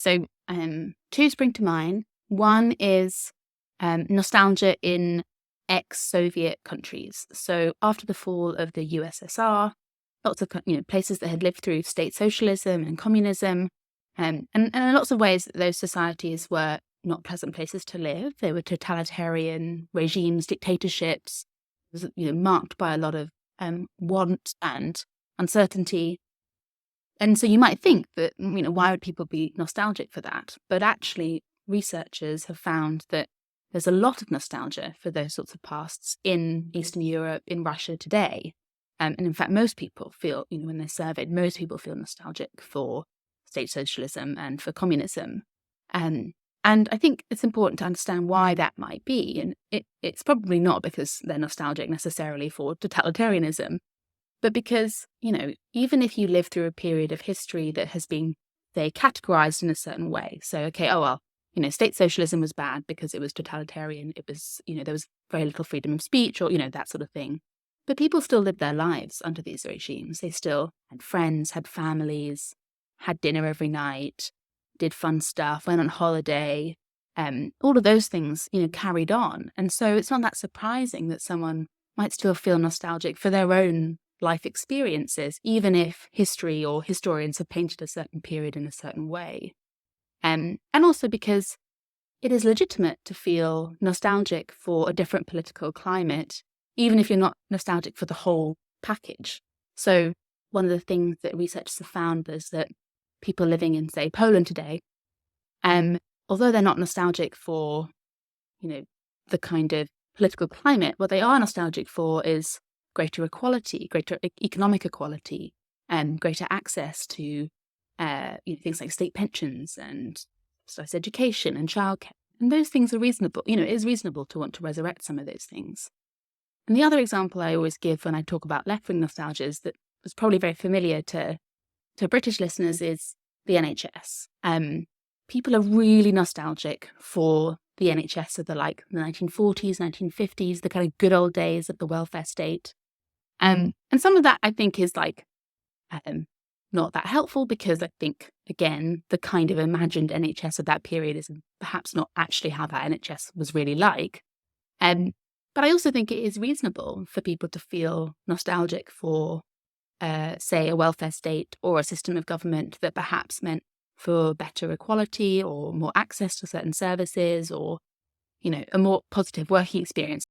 So two spring to mind. One is nostalgia in ex-Soviet countries. So after the fall of the USSR, lots of places that had lived through state socialism and communism, and in lots of ways those societies were not pleasant places to live. They were totalitarian regimes, dictatorships. It was marked by a lot of want and uncertainty. And so you might think that, why would people be nostalgic for that? But actually, researchers have found that there's a lot of nostalgia for those sorts of pasts in Eastern Europe, in Russia today. And in fact, most people feel, when they're surveyed, most people feel nostalgic for state socialism and for communism. And I think it's important to understand why that might be. And it's probably not because they're nostalgic necessarily for totalitarianism, but because, even if you live through a period of history that has been, say, categorized in a certain way. So, okay, state socialism was bad because it was totalitarian. It was, there was very little freedom of speech or, that sort of thing. But people still lived their lives under these regimes. They still had friends, had families, had dinner every night, did fun stuff, went on holiday. All of those things, carried on. And so it's not that surprising that someone might still feel nostalgic for their own life experiences, even if history or historians have painted a certain period in a certain way. And also because it is legitimate to feel nostalgic for a different political climate, even if you're not nostalgic for the whole package. So one of the things that researchers have found is that people living in, say, Poland today, although they're not nostalgic for, the kind of political climate, what they are nostalgic for is greater equality, greater economic equality, and greater access to things like state pensions and subsidized education and childcare. And those things are reasonable. It is reasonable to want to resurrect some of those things. And the other example I always give when I talk about left-wing nostalgia is that was probably very familiar to British listeners is the NHS. People are really nostalgic for the NHS of the 1940s, 1950s, the kind of good old days of the welfare state. And some of that, I think, is not that helpful because I think, again, the kind of imagined NHS of that period is perhaps not actually how that NHS was really like. But I also think it is reasonable for people to feel nostalgic for, say, a welfare state or a system of government that perhaps meant for better equality or more access to certain services or, a more positive working experience.